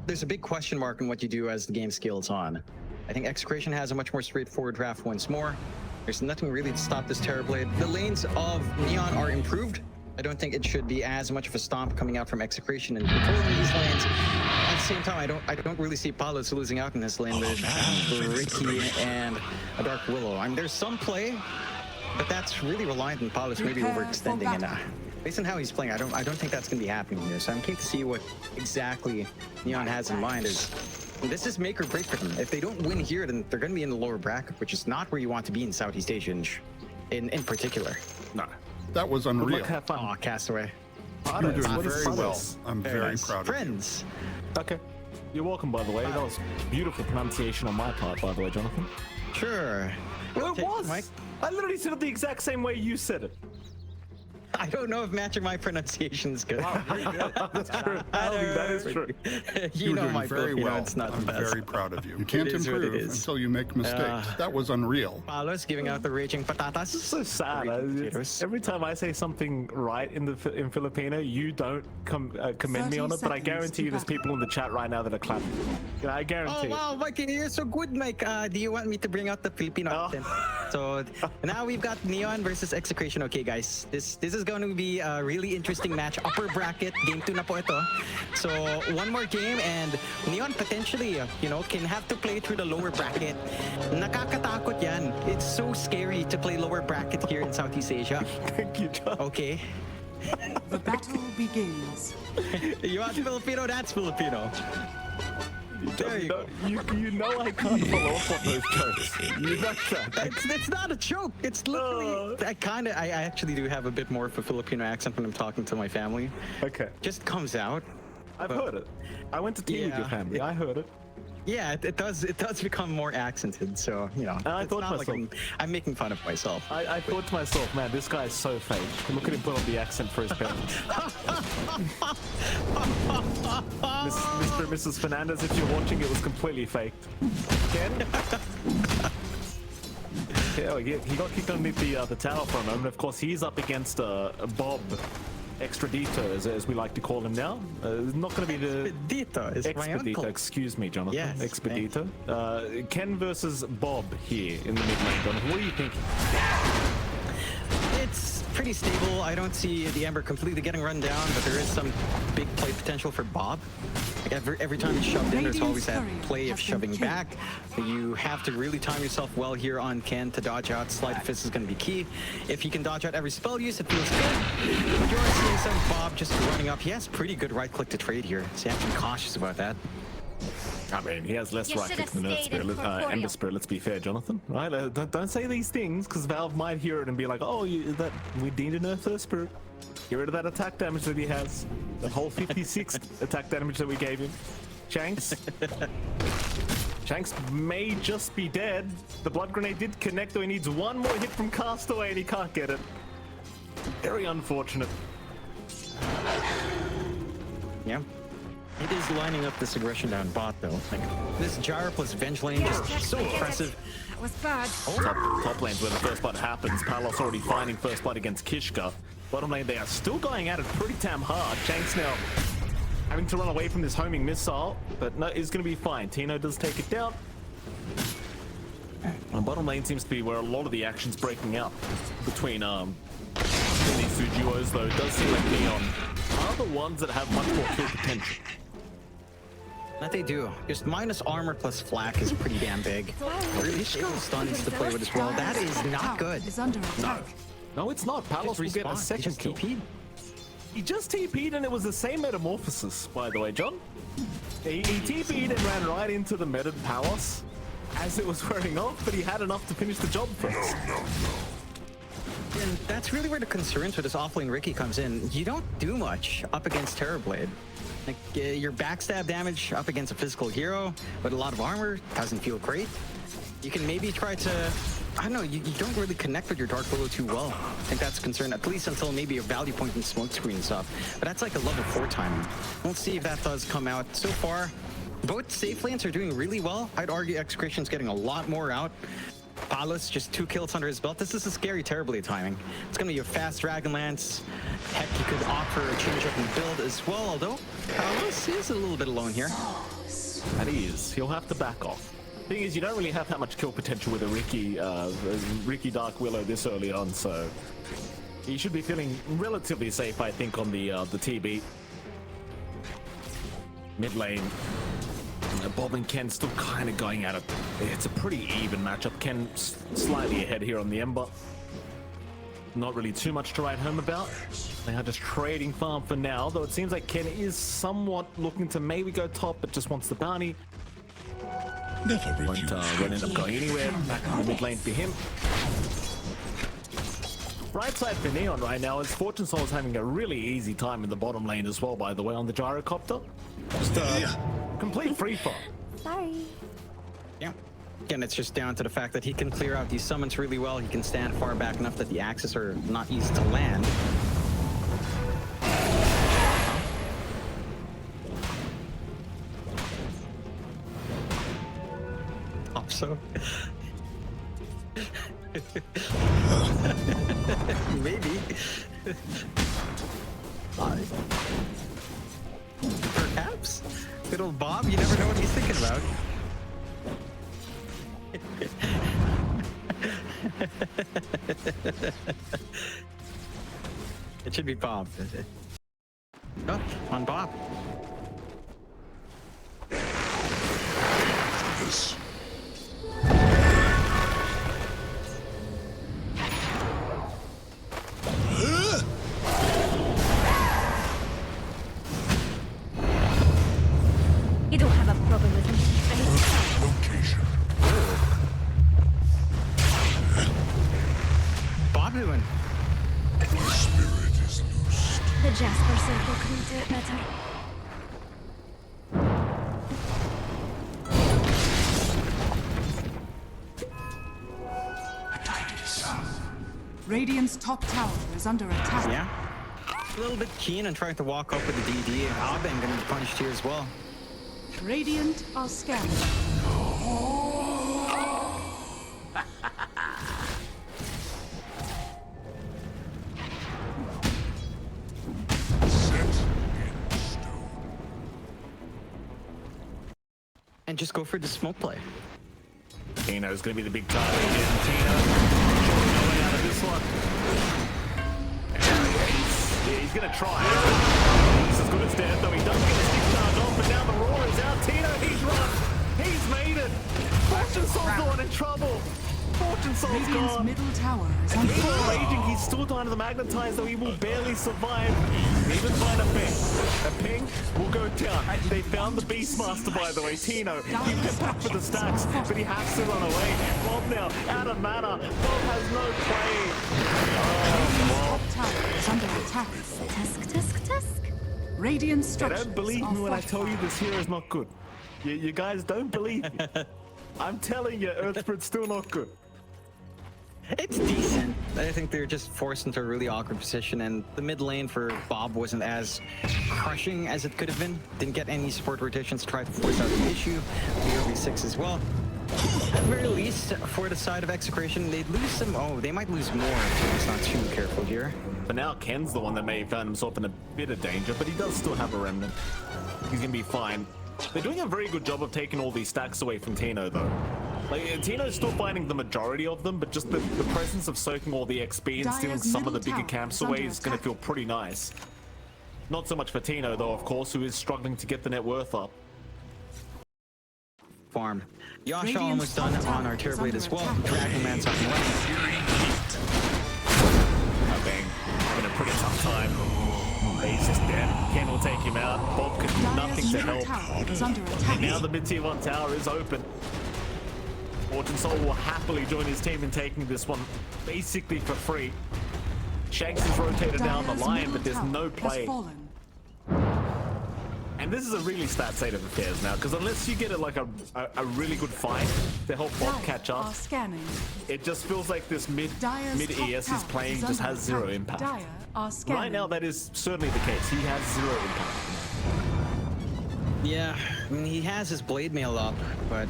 there's a big question mark on what you do as the game scales on. I think Execration has a much more straightforward draft once more. There's nothing really to stop this Terrorblade. The lanes of Neon are improved. I don't think it should be as much of a stomp coming out from Execration and controlling these lanes. At the same time, I don't really see Palos losing out in this lane with Ricky and a Dark Willow. I mean, there's some play, but that's really reliant on Palos maybe overextending. And based on how he's playing, I don't think that's going to be happening here. So I'm keen to see what exactly Neon has in mind. This is make or break for them. If they don't win here, then they're going to be in the lower bracket, which is not where you want to be in Southeast Asia in particular. No. That was unreal. Oh, Castaway. You're doing very well. I'm very proud of you. Friends. Okay. You're welcome, by the way. That was beautiful pronunciation on my part, by the way, Jonathan. Sure. Well, it was. Mike. I literally said it the exact same way you said it. I don't know if matching my pronunciation is good. Wow, very good. That's true. That is true. You know doing my very well. It's not I'm the best. very proud of you. You can't improve until you make mistakes. That was unreal. Palos giving out the raging patatas. It's so sad. Every time I say something right in Filipino, you don't commend me on it, but I guarantee you there's people in the chat right now that are clapping. I guarantee. Oh wow, Mike, you're so good, Mike. Do you want me to bring out the Filipino accent? So now we've got Neon versus Execration. Okay, guys, this is going to be a really interesting match. Upper bracket, game 2 na po ito. So one more game and Neon potentially, can have to play through the lower bracket. Nakakatakot yan. It's so scary to play lower bracket here in Southeast Asia. Thank you, John. Okay. The battle begins. You want Filipino? That's Filipino. There you go. You know I can't follow up on those jokes. You know that. It's not a joke. It's literally. I actually do have a bit more of a Filipino accent when I'm talking to my family. Okay. Just comes out. I've heard it. I went to tea with your family. I heard it. Yeah, it does become more accented. So I thought to myself, like I'm making fun of myself. I thought to myself, man, this guy is so fake. Look at him put on the accent for his parents. Mr. and Mrs. Fernandez, if you're watching, it was completely faked. Ken? Yeah, he got kicked underneath the tower for a moment. Of course, he's up against Bob. Expedito, as we like to call him now. Not going to be the Expedito is my uncle. Excuse me, Jonathan. Yes, Expedito. Ken versus Bob here in the mid lane. Jonathan, what do you think? It's pretty stable. I don't see the Ember completely getting run down, but there is some big play potential for Bob. Like every time he's shoved in, there's always that play of shoving back. You have to really time yourself well here on Ken to dodge out. Sleight of fist is going to be key. If he can dodge out every spell use, it feels good. But you are seeing some Bob just running up. He has pretty good right click to trade here, so you have to be cautious about that. I mean, he has less right click than Ember Spirit, let's be fair, Jonathan. Right? Don't say these things, because Valve might hear it and be like, oh, we need to nerf Earth Spirit. Get rid of that attack damage that he has. The whole 56 attack damage that we gave him. Shanks. Shanks may just be dead. The blood grenade did connect, though he needs one more hit from Castaway and he can't get it. Very unfortunate. Yeah. It is lining up this aggression down bot, though. Like, this Gyro plus Venge lane is so impressive. That was bad. Top lane's where the first blood happens. Palos already finding first blood against Kishka. Bottom lane, they are still going at it pretty damn hard. Shanks now having to run away from this homing missile, but no, it's going to be fine. Tino does take it down. And bottom lane seems to be where a lot of the action's breaking out between these two duos, though. It does seem like Neon are the ones that have much more kill potential. That they do. Just minus armor plus flak is pretty damn big. Really stable stuns to play with as well. That is not good. No, it's not. Palos will get a second kill. He just TP'd and it was the same metamorphosis, by the way, John. He TP'd and ran right into the meted Palos as it was wearing off, but he had enough to finish the job first. And that's really where the concerns with this offlane Ricky comes in. You don't do much up against Terrorblade. Like, your backstab damage up against a physical hero with a lot of armor doesn't feel great. You can maybe try to, I don't know, you don't really connect with your Dark Willow too well. I think that's a concern, at least until maybe a value point and smoke screen stuff. But that's like a level 4 timing. We'll see if that does come out. So far, both safe lanes are doing really well. I'd argue Execration's getting a lot more out. Palos, just 2 kills under his belt. This is a scary terribly timing. It's going to be a fast Dragonlance. Heck, he could offer a change up in build as well, although Palos is a little bit alone here. That is. He'll have to back off. Thing is, you don't really have that much kill potential with a Ricky Dark Willow this early on, so he should be feeling relatively safe, I think, on the TB. Mid lane. Bob and Ken still kind of going at it. It's a pretty even matchup. Ken slightly ahead here on the Ember. Not really too much to write home about. They are just trading farm for now, though it seems like Ken is somewhat looking to maybe go top, but just wants the bounty. Won't end up going anywhere. Back in the mid lane for him. Right side for Neon right now is Fortune Soul is having a really easy time in the bottom lane as well, by the way, on the gyrocopter. Just complete free fall. Sorry. Yeah. Again, it's just down to the fact that he can clear out these summons really well. He can stand far back enough that the axes are not easy to land. So maybe perhaps good old Bob, you never know what he's thinking about. It should be Bob. Oh, on Bob. You don't have a problem with him, right? Location. Bob doing? My spirit is loosed. The Jasper circle couldn't do it better. Radiant's top tower is under attack. Yeah. A little bit keen on trying to walk up with the DD. Aben gonna be punished here as well. Radiant are scanning. And just go for the smoke play. Tino's gonna be the big target here. Tino going out of this one. Yeah, he's gonna try. He's as good as dead, though he doesn't get a stick charge off, but now the roar is out. Tino, he's run. He's made it. Fortune Soul's the one in trouble. Fortune Soul's Radiant's gone. middle tower is under Even attack. raging, he's still dying to the magnetize, though he will barely survive. Even find a ping. A ping will go down. They found the Beastmaster, by the way. Tino, he went back for the stacks, but he has to run away. Bob now, out of mana. Bob has no play. Top tower is under attack. Tusk, tusk, tusk. Radiant They structures don't believe are me when I tell you fortified. this hero is not good. You guys don't believe me. I'm telling you, Earth Spirit's still not good. It's decent. I think they're just forced into a really awkward position, and the mid lane for Bob wasn't as crushing as it could have been. Didn't get any support rotations to try to force out the issue. The early 6 as well. At the very least, for the side of Execration, they'd lose some. Oh, they might lose more if they're just not too careful here. But now Ken's the one that may have found himself in a bit of danger, but he does still have a remnant. He's gonna be fine. They're doing a very good job of taking all these stacks away from Tino, though. Like, Tino's still finding the majority of them, but just the presence of soaking all the XP and stealing Dire's some of the middle bigger tower camps is away under is going to attack. feel pretty nice. Not so much for Tino, though, of course, who is struggling to get the net worth up. Farm. Yasha Radiant's almost done top on tower our Terror is Blade under as well. attack. Dragonman's up and running. Oh, bang. In a pretty tough time. He's just dead. Ken will take him out. Bob can do nothing Dire's to middle help. tower is under attack. Now the mid-tier 1 tower is open. Fortune Soul will happily join his team in taking this one basically for free. Shanks is rotated down the Dire's line, middle but there's tower no has play. fallen. And this is a really stat state of affairs now, because unless you get it like a really good fight to help Bob Dire catch are up, scanning. it just feels like this mid Dire's top ES tower he's playing is just under has zero attack. impact. Dire are scanning. Right now, that is certainly the case. He has zero impact. Yeah, I mean, he has his blade mail up, but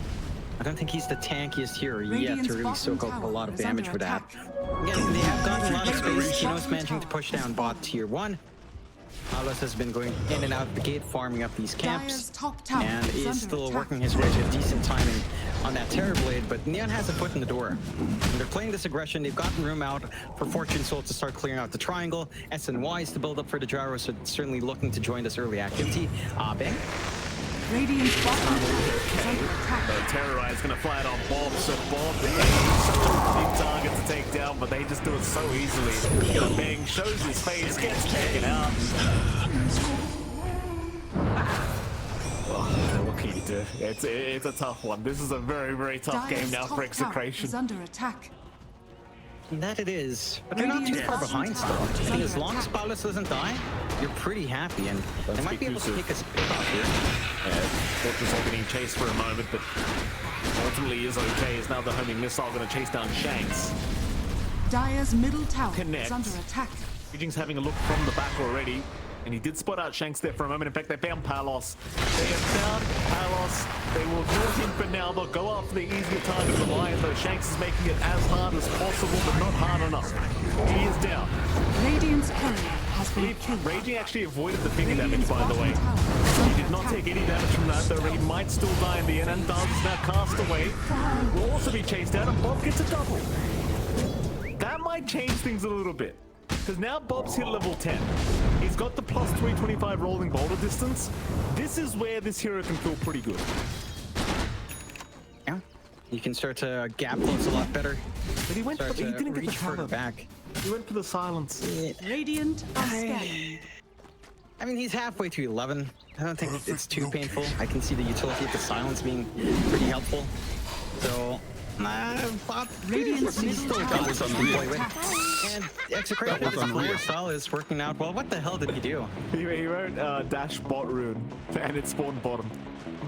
I don't think he's the tankiest hero yet Radiant's to really soak up a bottom lot of tower is damage under with that. attack. Again, they have gotten a lot of space. Radiant's Tino's bottom managing to tower push has down bot fallen. tier 1. Palos has been going in and out of the gate, farming up these camps, Dire's top tower and is is under still attack. working his way to a decent timing on that Terror Blade, but Neon has a foot in the door. And they're playing this aggression. They've gotten room out for Fortune Soul to start clearing out the triangle. SNY is to build up for the gyro, so certainly looking to join this early activity. Bang. Radiant's bottom tower is under attack. The Terrorize gonna fly it on Bob, so Bob is such a big target to take down, but they just do it so easily. Bang shows his face, gets taken out. Oh, what can you do? It's a tough one. This is a very, very tough game Dire's now top for tower Execration. is under attack. That it is, but they're not too far behind still. I think as long as Paulus doesn't die, you're pretty happy, and they might be able to take us off here. Fortune's all getting chased for a moment, but ultimately is okay. Is now the homing missile going to chase down Shanks. Dire's middle tower Connect. is under attack. Raging's having a look from the back already, and he did spot out Shanks there for a moment. In fact, they found Palos. They have found Palos. They will ignore him for now. They'll go after the easier target of the Lion, though Shanks is making it as hard as possible, but not hard enough. He is down. Radiant's courier has been killed. Raging actually avoided the finger damage, Radiant's by the way. bottom tower is He under did not attack. take any damage from that, though he might still die in the end, and does now cast away. Will also be chased out, and Bob gets a double. That might change things a little bit, because now Bob's hit level 10. He's got the plus 325 rolling boulder distance. This is where this hero can feel pretty good. Yeah, you can start to gap close a lot better. But he went, Start but he to didn't get the reach further cover. back. He went for the silence. Radiant are scanning. I mean, he's halfway through 11. I don't think it's too painful. I can see the utility of the silence being pretty helpful. So, Bob, Radiant's he's still middle got tower something is to play under with. attack. And Execration, That was his unreal. player style is working out well. What the hell did he do? He wrote dash bot rune, and it spawned bottom.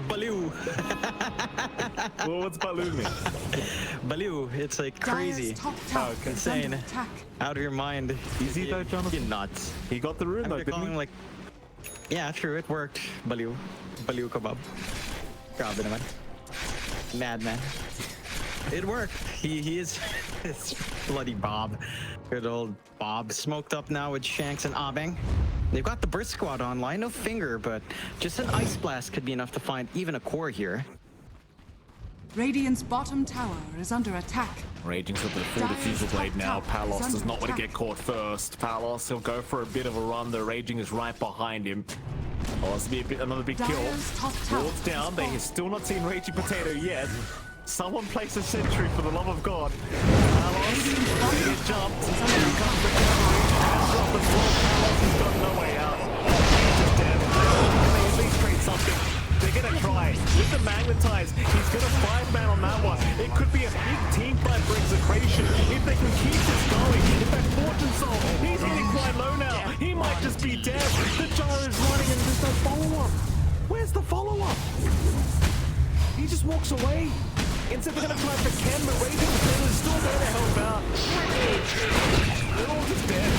Baloo! Well, what's Baloo mean? Baloo, it's like crazy. Dire's top tower is Insane. under attack. Out of your mind. Easy though, Jonathan? You're nuts. He got the rune I'm though, gonna didn't call he? him like... Yeah, true, it worked. Baloo. Baloo kebab. Grabe naman. Madman. It worked. He is... It's bloody Bob. Good old Bob. Smoked up now with Shanks and Abeng. They've got the Burst Squad online. No finger, but just an Ice Blast could be enough to find even a core here. Radiant's bottom tower is under attack. Raging's got the full Dire's diffusal blade top now. tower is Palos does under not want to attack. get caught first. Palos, he'll go for a bit of a run. The Raging is right behind him. Oh, this will be another big kill. Dire's top tower Ward's down. is They fallen. have still not seen Raging Potato yet. Someone place a sentry for the love of God. Palos, he gets jumped. Here comes the cavalry. Has dropped the floor. Palos has got no way out. He's just dead. Can they at least trade something? They're gonna try. With the magnetize, he's gonna 5-man on that one. It could be a big team fight for Execration if they can keep this going. In fact, Fortune Soul, he's getting quite low now. He might just be dead. The gyro is running and there's no follow-up. Where's the follow-up? He just walks away. Instead, they're gonna try for Ken, but Raging Potato is still there to help out. They're all just dead.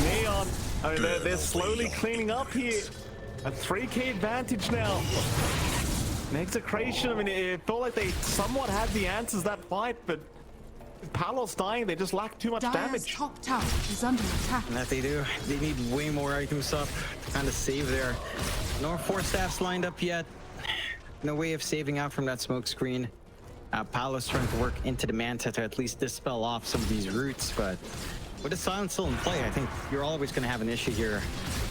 Neon. I mean, they're slowly cleaning up here. A 3k advantage now. And Execration, I mean, it felt like they somewhat had the answers that fight, but with Palos dying, they just lacked too much Dire's damage. top tower is under attack. And that they do. They need way more items up to kind of save there. No 4 staffs lined up yet. No way of saving out from that smoke screen. Palos trying to work into the Manta to at least dispel off some of these roots, but with the silence still in play, I think you're always going to have an issue here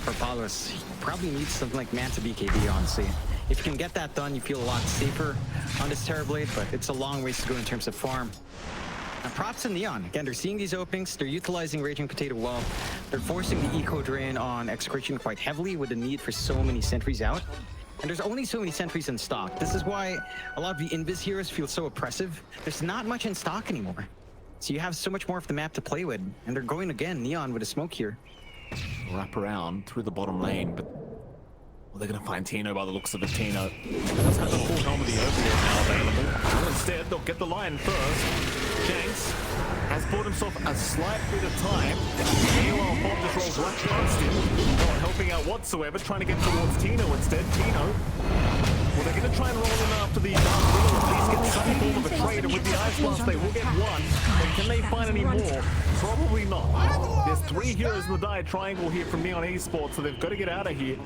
for Palos. He probably needs something like Manta BKB, honestly. If you can get that done, you feel a lot safer on this Terrorblade, but it's a long ways to go in terms of farm. Now, props to Neon. Again, they're seeing these openings. They're utilizing Raging Potato well. They're forcing the eco drain on Execration quite heavily with the need for so many sentries out. And there's only so many sentries in stock. This is why a lot of the Invis heroes feel so oppressive. There's not much in stock anymore. So you have so much more of the map to play with. And they're going again, Neon with a smoke here. Wrap around through the bottom lane, but well, they're going to find Tino by the looks of it. Tino does have the full helm of the Overlord now available. Well, instead, they'll get the Lion first. Shanks has bought himself himself a slight bit of time. Meanwhile, Bob just rolls right past him, not helping out whatsoever, trying to get towards Tino instead. Tino, well, they're going to try and roll in after the at least get some form of a trade, and with the Ice Blast, they will get one. But can they find any more? Probably not. There's 3 heroes in the die triangle here from Neon Esports, so they've got to get out of here.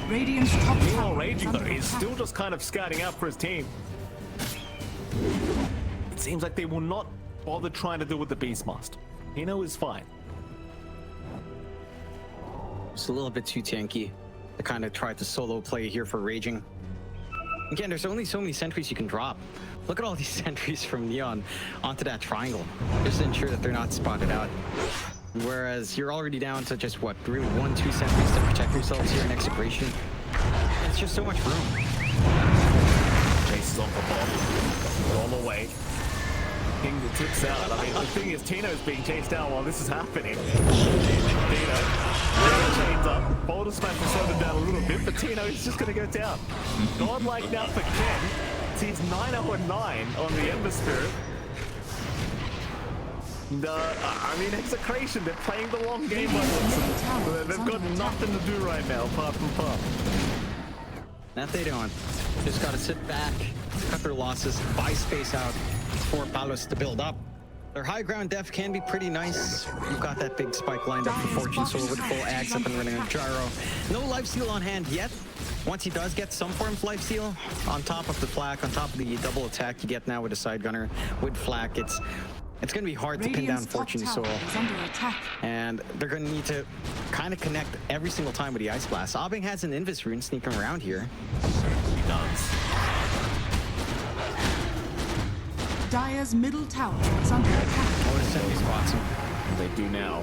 Radiant's top Meanwhile, tower Raging, is though, under is attack. still just kind of scouting out for his team. It seems like they will not bother trying to deal with the Beastmaster. Tino is fine. Just a little bit too tanky to kind of try to solo play here for Raging. Again, there's only so many sentries you can drop. Look at all these sentries from Neon onto that triangle, just to ensure that they're not spotted out. Whereas you're already down to just, what, really 1-2 sentries to protect yourselves here in Execration. It's just so much room. Chases on for Bob. All the way. King tips out. I mean, the thing is, Tino's being chased out while this is happening. Tino chains up. Boulder Smash will slow them down a little bit, but Tino is just going to go down. Godlike now for Ken. He's 9-0-9 on the Ember Spirit. And, I mean, Execration, they're playing the long game by themselves. They've got nothing to do right now apart from pop. That they don't. Just got to sit back, cut their losses, buy space out for Palos to build up. Their high ground def can be pretty nice. You've got that big spike lined up for Fortune Soul with full axe up and running a gyro. No life steal on hand yet. Once he does get some form of life steal, on top of the flak, on top of the double attack you get now with a side gunner with flak, it's going to be hard to pin down Fortune Soul. And they're going to need to kind of connect every single time with the Ice Blast. Aubing has an Invis rune sneaking around here. He does. Dire's middle tower is under attack. What is sentry spots him? They do now.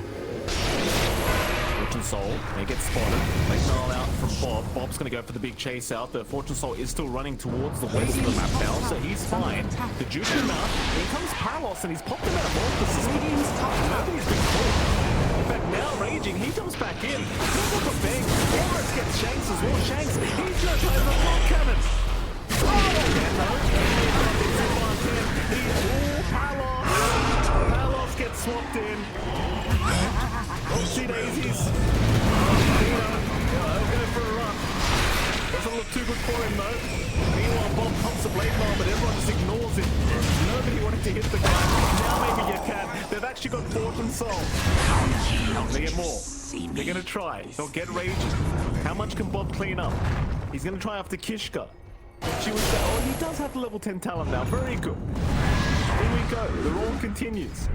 Fortune Soul, they get spotted. They snarl out from Bob. Bob's going to go for the big chase out. The Fortune Soul is still running towards the west of the map now, so he's fine. The juke him out. Here comes Palos, and he's popped him out of all Radiant's top tower. Nobody's been caught. In fact, now Raging, he jumps back in. Look at the bang. Almost gets Shanks as well. Shanks, he's just over the block cannon. Palos gets swapped in. Oopsie daisies. Going for a run. Doesn't look too good for him though. Meanwhile, Bob pumps the blade bomb, but everyone just ignores it. Nobody wanted to hit the guy. Now maybe you can. They've actually got Fortune Soul. They get more. They're going to try. They'll get Raging. How much can Bob clean up? He's going to try after Kishka. She was there. Oh, he does have the level 10 talent now. Very good. Here we go. The roll continues.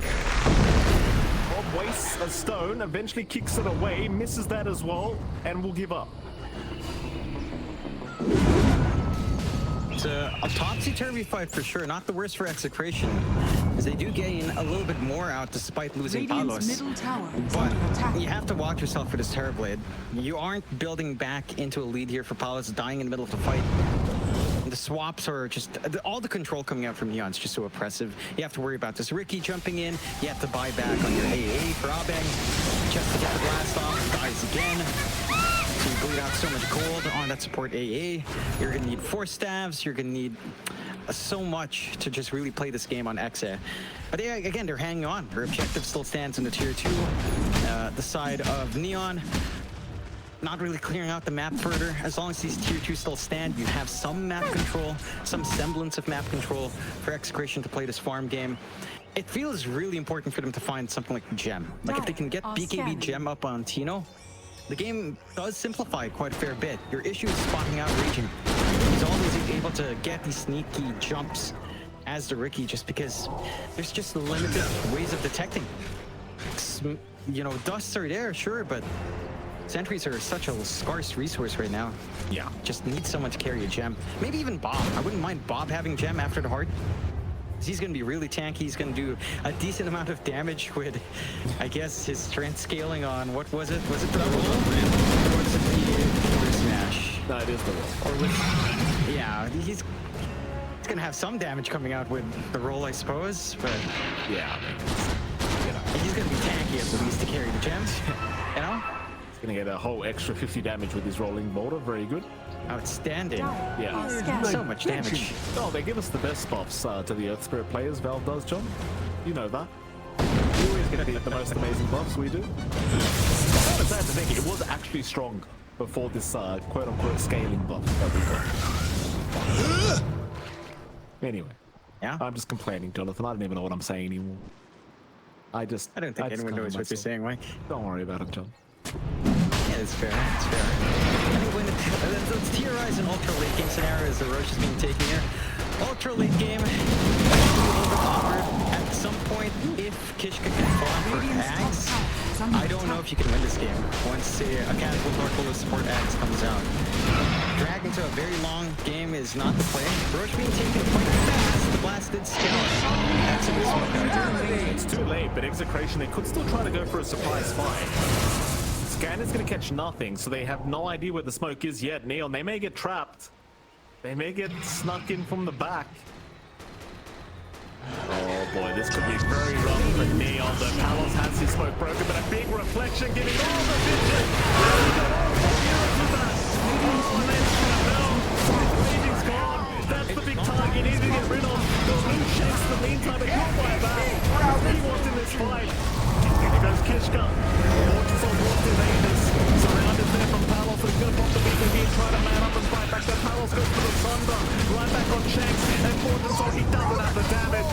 Bob wastes a stone, eventually kicks it away, misses that as well, and will give up. It's a topsy-turvy fight for sure. Not the worst for Execration, as they do gain a little bit more out despite losing Palos. Middle tower is But under attack. you have to watch yourself for this Terrorblade. You aren't building back into a lead here for Palos, dying in the middle of the fight. The swaps are just, all the control coming out from Neon's just so oppressive. You have to worry about this Ricky jumping in. You have to buy back on your AA for Aubing. Just to get the blast off, dies again. So you bleed out so much gold on that support AA. You're gonna need 4 staves. You're gonna need so much to just really play this game on Exe. But yeah, again, they're hanging on. Their objective still stands in the tier 2. The side of Neon. Not really clearing out the map further. As long as these tier 2 still stand, you have some map control, some semblance of map control for Execration to play this farm game. It feels really important for them to find something like Gem. Like if they can get BKB Gem up on Tino, the game does simplify quite a fair bit. Your issue is spotting out Raging. He's always able to get these sneaky jumps as the Ricky, just because there's just limited ways of detecting. You know, dusts are there, sure, but sentries are such a scarce resource right now. Yeah. Just need someone to carry a gem. Maybe even Bob. I wouldn't mind Bob having gem after the heart. He's going to be really tanky. He's going to do a decent amount of damage with, I guess, his strength scaling on, what was it? Was it the roll? Or was it the smash? No, it is the roll. Or with, yeah, he's going to have some damage coming out with the roll, I suppose, but Yeah. he's going to be tanky at the least to carry the gems, you know? Gonna get a whole extra 50 damage with his rolling boulder. Very good. Outstanding. Yeah. So much damage. Oh, they give us the best buffs to the Earth Spirit players. Valve does, John. You know that. You always get the most amazing buffs we do. It's kind of sad to think it was actually strong before this quote-unquote scaling buff that we got. Anyway, Yeah. I'm just complaining, Jonathan. I don't even know what I'm saying anymore. I don't think just anyone calm knows what you're myself. saying, Mike. Don't worry about it, John. Yeah, it's fair. It's fair. I think when let's theorize an ultra late game scenario as the Roche is being taken here. Ultra late game, a little bit awkward. At some point, if Kishka can farm for Ags, I don't know if you can win this game once a casual Dark Hole support Ags comes out. Drag into a very long game is not the play. Roche being taken quite fast. The blast did scale. That's a good smoke out here. It's too late, but Execration, they could still try to go for a surprise fight. Scanner's gonna catch nothing, so they have no idea where the smoke is yet. Neon, they may get trapped. They may get snuck in from the back. Oh boy, this could be very rough for Neon. The Palos has his smoke broken, but a big reflection giving all the vision. Raging's gone. That's the big target he needs to get rid of. The blue shakes in the meantime, but not by that. He wants in this fight. Here goes Kishka. Mortis on Mortis Aegis. Surrounded there from Palos. He's going to pop the beacon here, try to man up and fight back. The Palos goes for the Thunder. Right back on Shanks. And Mortis, he doesn't have the damage.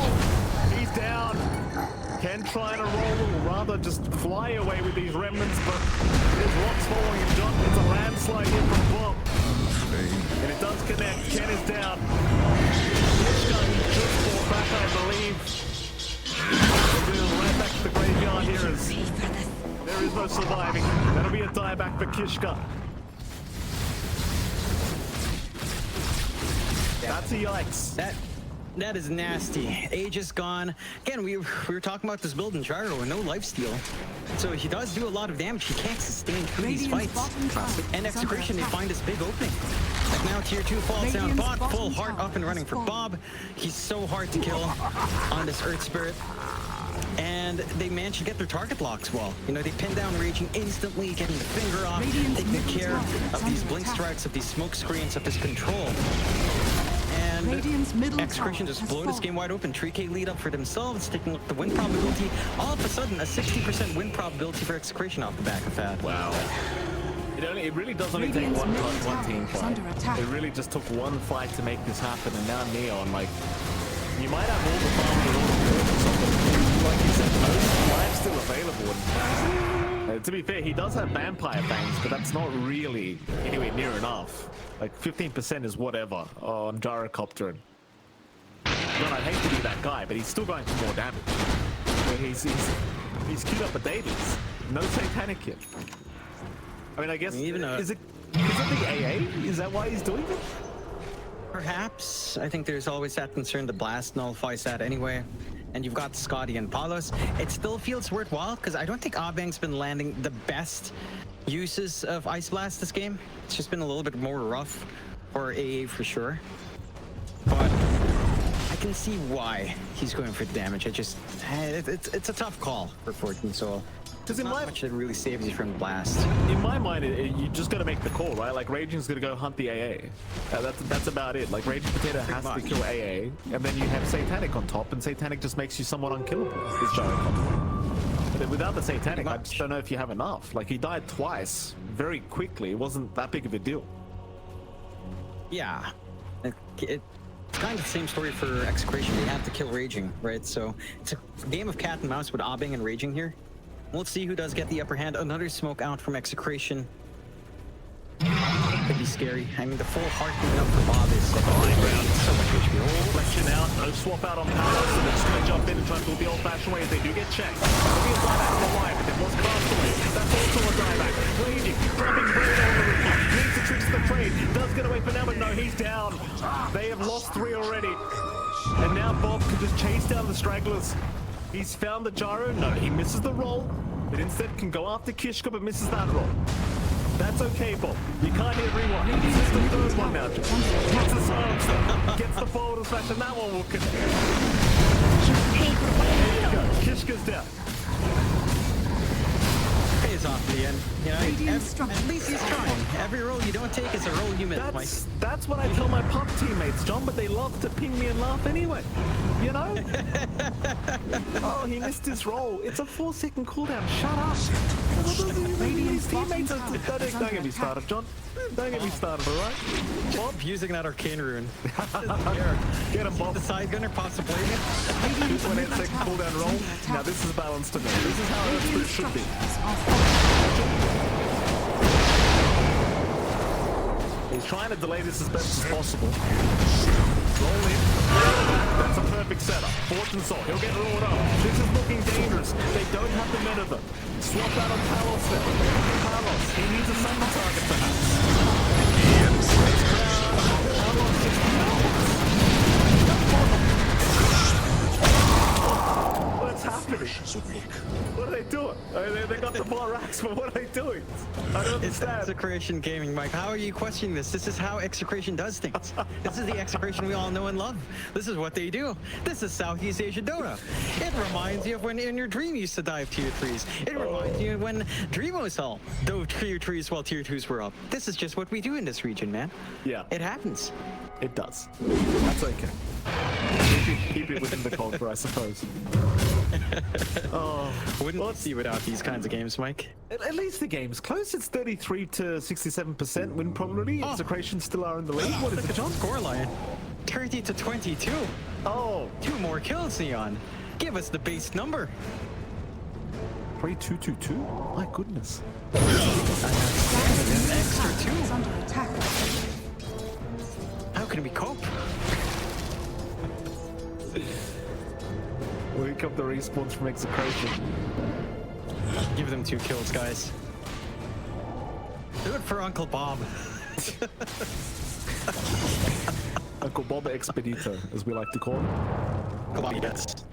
He's down. Can try to roll, or rather just fly away with these remnants, but there's rocks falling and John. It's a landslide here from Bob. And it does connect. Ken is down. Kishka, he just fought back, I believe. Right back to the graveyard here as there is no surviving. That'll be a dieback for Kishka. That's a yikes. That is nasty. Age is gone. Again, we were talking about this build in Gyro and no lifesteal. So he does do a lot of damage. He can't sustain through these fights. And Execration, they find this big opening. Like now tier 2 falls down. Bot, full heart up and running for Bob. He's so hard to kill on this Earth Spirit. And they managed to get their target locks well. You know, they pin down Raging instantly, getting the finger off, taking care of these blink strikes, of these smoke screens, of this control. And Execration just blow this game wide open. 3K lead up for themselves, taking a look at the win probability. All of a sudden, a 60% win probability for Execration off the back of that. Wow. It really does only take one team fight. It really just took one fight to make this happen, and now Neon, like, you might have all the farm and all the something. Like you said, most lives still available. And, to be fair, he does have Vampire Fangs, but that's not really anywhere near enough. Like 15% is whatever on Gyrocopter. God, I'd hate to be that guy, but he's still going for more damage. He's queued up a Davies. No Satanic yet. I mean, I guess is it the AA? Is that why he's doing it? Perhaps. I think there's always that concern the blast nullifies that anyway. And you've got Scotty and Palos. It still feels worthwhile because I don't think Abang's been landing the best uses of Ice Blast this game. It's just been a little bit more rough for AA for sure. But I can see why he's going for damage. It's a tough call for Fortune, so there's not much that really saves you from the blast. In my mind, you just got to make the call, right? Like Raging's gonna go hunt the AA. That's about it. Like Raging Potato has to kill AA, and then you have Satanic on top, and Satanic just makes you somewhat unkillable. This Gyrocopter. But without the Satanic, I just don't know if you have enough. Like he died twice very quickly. It wasn't that big of a deal. Yeah, it's kind of the same story for Execration. They have to kill Raging, right? So it's a game of cat and mouse with Abang and Raging here. Let's see who does get the upper hand. Another smoke out from Execration. Could be scary. I mean, the full heart moving up for Bob is so much HP. Reflection out, no swap out on Palos, so they're just gonna jump in and try to do the old-fashioned way as they do get checked. There'll be a dieback on the line, but there was Castaway. That's also a dieback. Raging, dropping Braid on the rookie. Needs to tricks the trade. Does get away for now, but no, he's down. They have lost 3 already. And now Bob can just chase down the stragglers. He's found the gyro. No, he misses the roll, but instead can go after Kishka, but misses that roll. That's okay, Bob. You can't hit everyone. This is the third one now. Gets the silencer. Gets the forward smash, and that one will connect. There you go. Kishka's down. Pays off in the end. You know, Radiant at least he's trying. Every roll you don't take is a roll you miss, Mike. That's what I tell my pub teammates, John, but they love to ping me and laugh anyway. You know? Oh, he missed his roll. It's a 4-second cooldown. Shut up. His teammates are... Don't get me started, John. Don't get me started, alright? Bob using that arcane rune. Get him, Bob. The side gunner possibly. 2.8-second cooldown roll. Now this is balanced to me. This is how it should be. He's trying to delay this as best as possible. Roll in. That's a perfect setup. Fortune Soul. He'll get rolled up. This is looking dangerous. They don't have the men of them. Swap out on Palos then. Palos. He needs a summer target perhaps. Palos just What's happening? What are they doing? They got the bar racks, but what are they doing? I don't It's understand. Execration Gaming, Mike. How are you questioning this? This is how Execration does things. This is the Execration we all know and love. This is what they do. This is Southeast Asia Dota. It reminds you of when in your dream you used to dive tier 3s. It reminds you of when Dreamos Hell dove tier 3s while tier 2s were up. This is just what we do in this region, man. Yeah. It happens. It does. That's okay. Keep it within the culture, I suppose. Wouldn't see without these kinds of games, Mike. At least the game's close. It's 33 to 67% win probability. Execration still are in the lead. What is it, John? Scoreline 30 to 22. Oh, 2 more kills, Neon. Give us the base number. 3-2-2-2? My goodness. Extra 2. Is under attack. How can we cope? Wake up the respawns from Execration. Give them 2 kills, guys. Do it for Uncle Bob. Uncle Bob Expedito, as we like to call him. Uncle Bob, yes.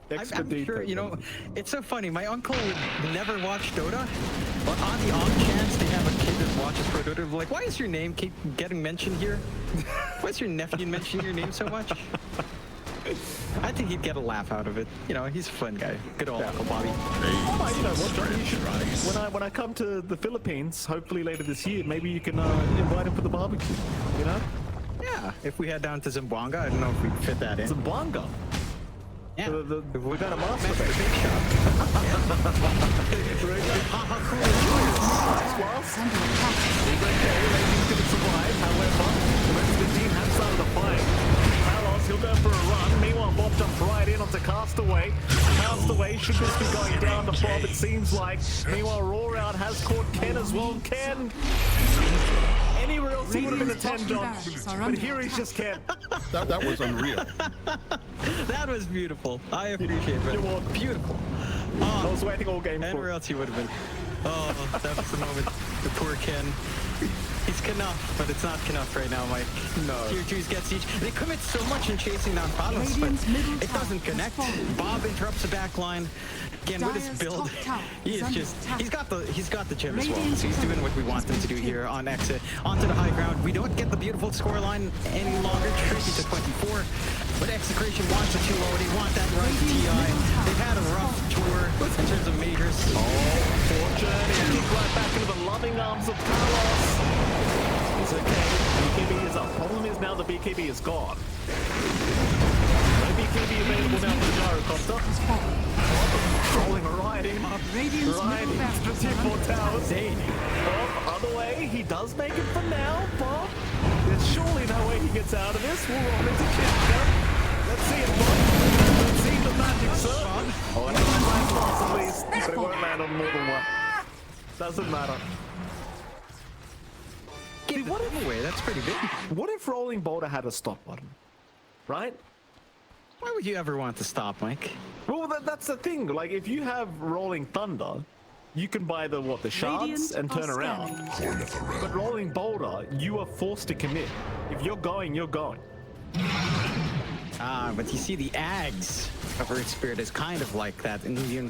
I'm sure, you know, it's so funny. My uncle would never watch Dota, but on the off chance they have a kid that watches Pro Dota, like, why is your name keep getting mentioned here? Why is your nephew mentioning your name so much? I think he'd get a laugh out of it. You know, he's a fun guy. Good old Uncle Bobby. Oh, you know what, John, you should, when I come to the Philippines, hopefully later this year, maybe you can invite him for the barbecue, you know? Yeah, if we head down to Zamboanga, I don't know if we'd fit that in. Zamboanga? Yeah. We got a master Big base. shot. How cool is Well, Under attack. He's going to survive, however, the rest of the team have started to fight. Palos, he'll go for a run. Meanwhile, Bob jumps right in onto Castaway. Castaway should just be going down to Bob, it seems like. Meanwhile, Roar Out has caught Ken as well. Ken! Anywhere else he would have been a 10, John. But here he's just Ken. That was unreal. That was beautiful. I appreciate it. You're welcome. Beautiful. I was waiting all game for Anywhere it. else he would have been. Oh, that was the moment. The poor Ken. He's Knuff, but it's not Knuff right now, Mike. No. Tier 2s get siege. They commit so much in chasing down Palos, but Radiant's middle it doesn't tower connect. has fallen. Bob interrupts the back line. Again, with his Dire's build, top tower he is is under just, attack. he's got the gem as well. Radiant's So he's doing what we want him to do here on exit. Onto the high ground. We don't get the beautiful scoreline any longer. 30 to 24. But Execration wants it too low. They want that run to TI. They've had a rough tour in terms of majors. Fortune is kicked right back into the loving arms of Palos. It's okay. BKB is up. Problem is now the BKB is gone. No BKB available now for the Gyrocopter. Rolling right in. Radiant's Right middle into barracks the are under T4 towers. Bob, other way. He does make it for now, Bob. There's surely no way he gets out of this. We'll roll into Kitchen. Let's see it, Bob. Let's see the magic, sir. Oh, and it's nice pass at least. But it won't land on more than one. Doesn't matter. Give what away? That's pretty big. What if Rolling Boulder had a stop button? Right? Why would you ever want to stop, Mike? Well, that's the thing. Like, if you have Rolling Thunder, you can buy the shards Radiant and turn are around. But Rolling Boulder, you are forced to commit. If you're going, you're going. Ah, but you see, the Ags of Earth Spirit is kind of like that immune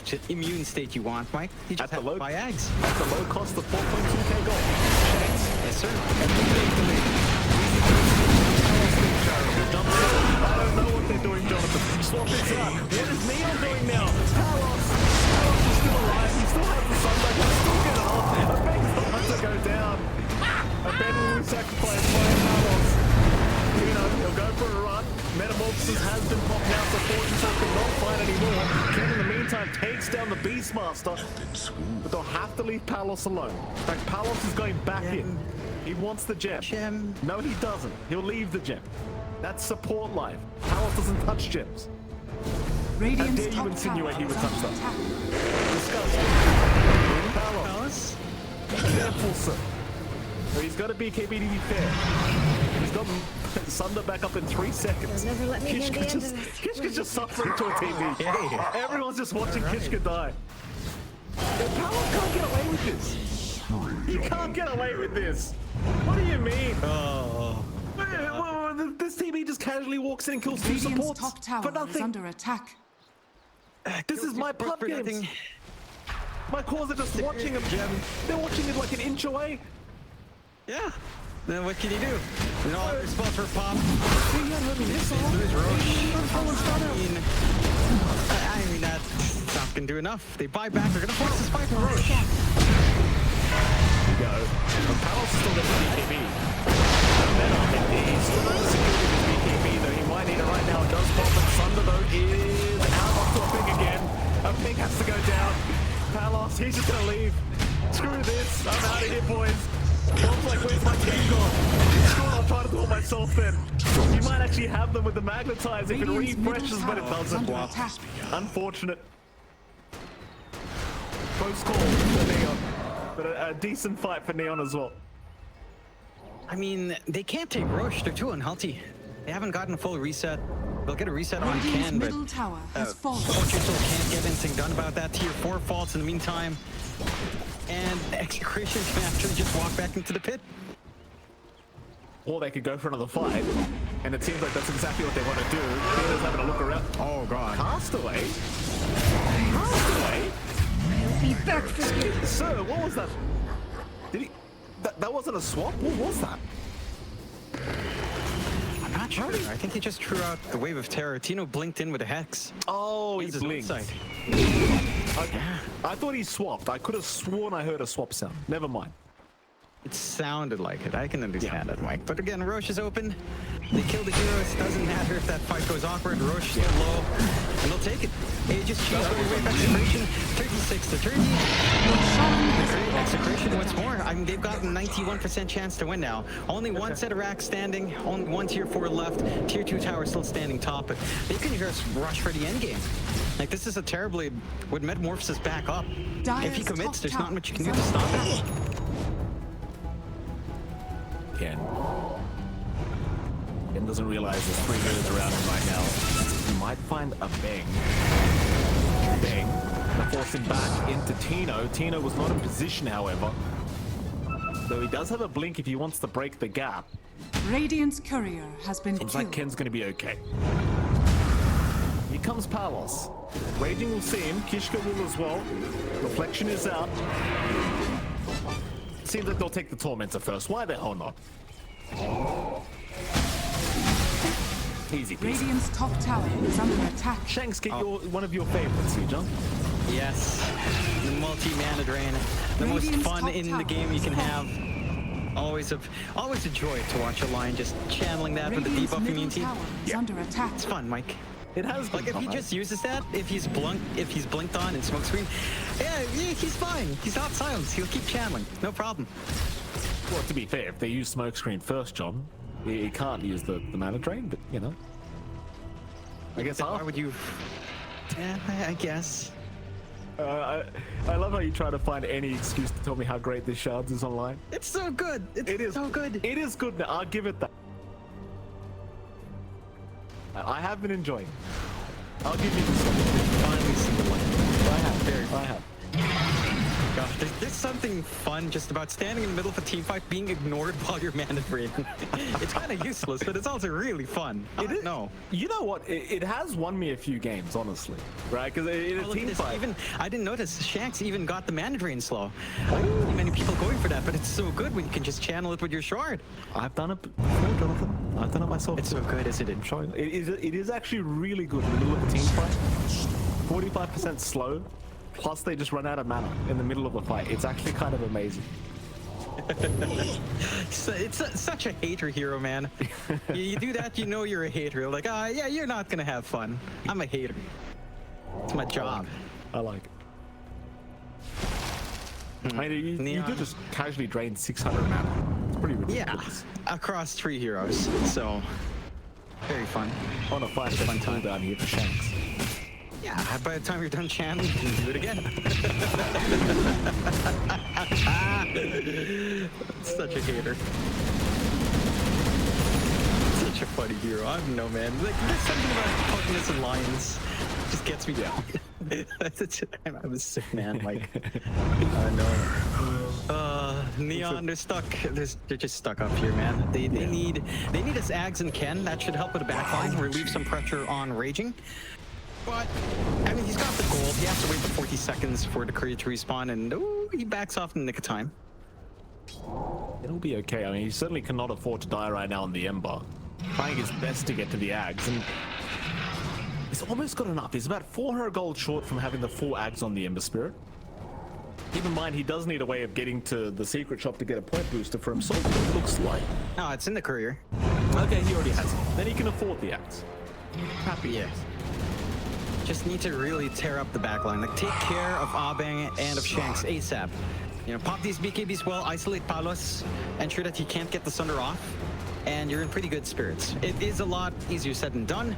state you want, Mike. You just have to buy Ags. At the low cost of 4.2k gold. Yes, sir. I don't know what they're doing, Jonathan. Swap this out. What is Neon doing now? Palos is still alive. He still has the sunlight. He'll still get it off. takes down the Beastmaster, but they'll have to leave Palos alone. In fact, Palos is going back in. He wants the gem. No, he doesn't. He'll leave the gem. That's support life. Palos doesn't touch gems. How dare you insinuate he would touch them? Disgusting. Palos? Careful, sir. So he's got a BKB to be fair. He's got Sunder back up in 3 seconds. Never let me hear the end of this. Kishka's just suffering to a TV. Everyone's just watching Kishka die. Palos can't get away with this. You can't get away with this. What do you mean? Oh. This TV just casually walks in and kills 2 supports top tower for nothing. is under attack. This is my pub games. My cores are just watching a gem. They're watching it like an inch away. Yeah. Then what can you do? You know, there's spot for pop. There's I mean, that's not gonna do enough. They buy back. They're gonna force this fight for Roche. There you go. But Palos is still got the BKB. He's still not secured with his BKB, though he might need it right now. It does pop, but Sunder, though, is out onto a ping again. A ping has to go down. Palos, he's just gonna leave. Screw this. I'm out of here, boys. Bob's like, where's my team gone? Screw it, I'll try to do it myself then. You might actually have them with the magnetize if it refreshes, but it doesn't. Unfortunate. Close call for Neon. But a decent fight for Neon as well. I mean, they can't take Roche. They're too unhealthy. They haven't gotten a full reset. They'll get a reset on Can, but Fortune still can't get anything done about that. Tier 4 faults in the meantime. And Execration can actually just walk back into the pit. Or they could go for another fight. And it seems like that's exactly what they want to do. Peter's having a look around. Oh, God. Castaway? Castaway? I'll be back for you. Sir, what was that? Did he... That wasn't a swap? What was that? I'm not sure. I think he just threw out the wave of terror. Tino blinked in with a hex. Oh, he blinked. Okay. I thought he swapped. I could have sworn I heard a swap sound. Never mind. It sounded like it. I can understand it, Mike. But again, Roche is open. They kill the heroes. Doesn't matter if that fight goes awkward. Roche still low, and they'll take it. Aegis choose going away. Execration 36 to 30. Execration once more. I mean, they've got a 91% chance to win now. Only one set of racks standing. Only one tier 4 left. Tier 2 tower still standing top. But they can just rush for the end game. Like, this is a terribly... With Metamorphosis back up, if he commits, there's not much you can do to stop it. Ken doesn't realize there's 3 minutes around him right now. He might find a bang. To force him back into Tino. Tino was not in position, however. Though he does have a blink if he wants to break the gap. Radiant's courier has been Seems killed. like Ken's gonna be okay. Here comes Palos. Raging will see him. Kishka will as well. Reflection is out. Seems like they'll take the Tormentor first. Why the hell not? Easy peasy. Radiant's top tower is under attack. Shanks, get one of your favorites here, John. Yes, the multi-mana drain, the most fun in the game you can have. Always a joy to watch a line just channeling that with the debuff immunity. Yeah. Under attack. It's fun, Mike. It has like if he just uses that, if he's blinked on in smokescreen, yeah, he's fine. He's not silenced. He'll keep channeling, no problem. Well, to be fair, if they use smokescreen first, John, he can't use the mana drain. But you know, I guess why would you? Yeah, I guess. I love how you try to find any excuse to tell me how great this Shards is online. It's so good. It is so good. It is good. Now I'll give it that. I have been enjoying it. I'll give you this one. Finally seen the one. I have. Gosh, there's something fun just about standing in the middle of a team fight, being ignored while you're mana draining. It's kind of useless, but it's also really fun. No. You know what? It has won me a few games, honestly. Right? Because in a team fight. I didn't notice. Shanks even got the mana drain slow. I don't see many people going for that, but it's so good when you can just channel it with your shard. I've done it before, Jonathan. I've done it myself. It's so good, isn't it? I'm showing. It is actually really good in the middle of a team fight. 45% slow. Plus, they just run out of mana in the middle of a fight. It's actually kind of amazing. It's such a hater hero, man. You do that, you know you're a hater. You're like, yeah, you're not gonna have fun. I'm a hater. It's my job. I like it. I mean, you do just casually drain 600 mana. It's pretty ridiculous. Yeah, across 3 heroes. So, very fun. On a 5-second cooldown here for Shanks. Yeah, by the time you're done chanting, you can do it again. Such a hater. Such a funny hero. I don't know, man. Like, there's something about Pugness and Lions just gets me down. I'm a sick man, like. I know. Neon, they're stuck. They're just stuck up here, man. They need us Ags and Ken. That should help with the backline, relieve some pressure on Raging. But, I mean, he's got the gold. He has to wait the 40 seconds for the Korea to respawn, and he backs off in the nick of time. It'll be okay. I mean, he certainly cannot afford to die right now on the Ember. Trying his best to get to the Ags, and he's almost got enough. He's about 400 gold short from having the 4 Ags on the Ember Spirit. Keep in mind, he does need a way of getting to the secret shop to get a point booster for himself, it looks like. No, it's in the courier. Okay, he already has it. Then he can afford the Ags. Happy, yes. Just need to really tear up the backline. Like, take care of Abeng and of Shanks ASAP. You know, pop these BKBs well, isolate Palos, ensure that he can't get the Sunder off, and you're in pretty good spirits. It is a lot easier said than done,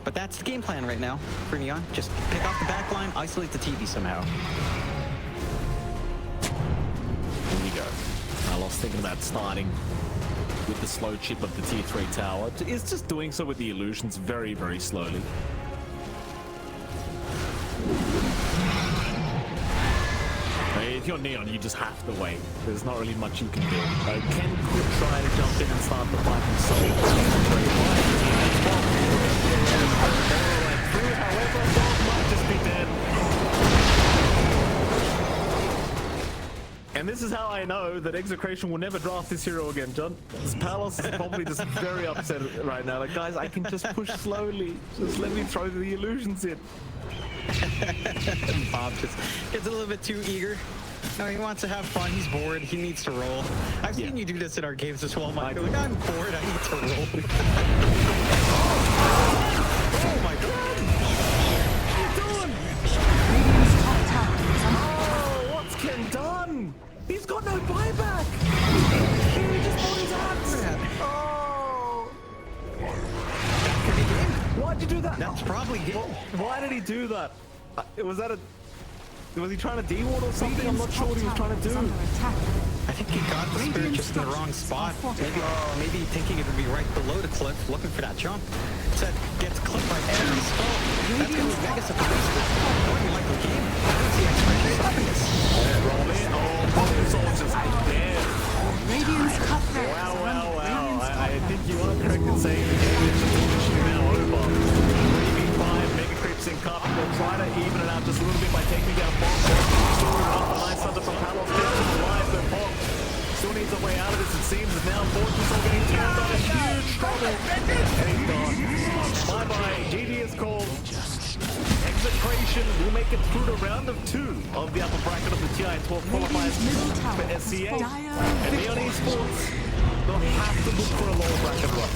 but that's the game plan right now for Neon. Just pick off the backline, isolate the TV somehow. Here we go. I was thinking about starting with the slow chip of the tier 3 tower. It's just doing so with the illusions very, very slowly. If you're Neon, you just have to wait. There's not really much you can do. Ken could try to jump in and start the fight himself. However, Bob might just be dead. And this is how I know that Execration will never draft this hero again, John. This Palos is probably just very upset right now. Like, guys, I can just push slowly. Just let me throw the illusions in. Bob just gets a little bit too eager. No, he wants to have fun. He's bored. He needs to roll. I've seen you do this in our games as well, Mike. Like, I'm bored. I need to roll. Oh my god! What are you doing? Oh, what's Ken done? He's got no buyback. He just bought his ads. Oh. That could be game. Why'd you do that? That's probably game. Why did he do that? Was he trying to de-ward or something? I'm not sure what he was trying to do. I think he got the spirit just in the wrong spot. Maybe thinking it would be right below the cliff, looking for that jump. Said gets clipped by every skull. That's going to be Vegas at the base. What do you like the game? I don't see Execration stopping this. Roll in. Oh, soldiers dead. Radiant's cutthroat. Wow. I think you are correct in saying the game is just officially now over. 3v5, Mega Creeps in cup. We'll try to even it out just a little bit by taking down Bomb. Storing it up, a nice thunder from Palos. Still alive, but Bomb still needs a way out of this, it seems. And now Fortune's all getting turned on a huge struggle. And he's gone. Bye-bye. GG is called. Execration will make it through the round of 2 of the upper bracket of the TI-12 qualifiers for SCA. And Neon Esports, they'll have to look for a lower bracket run.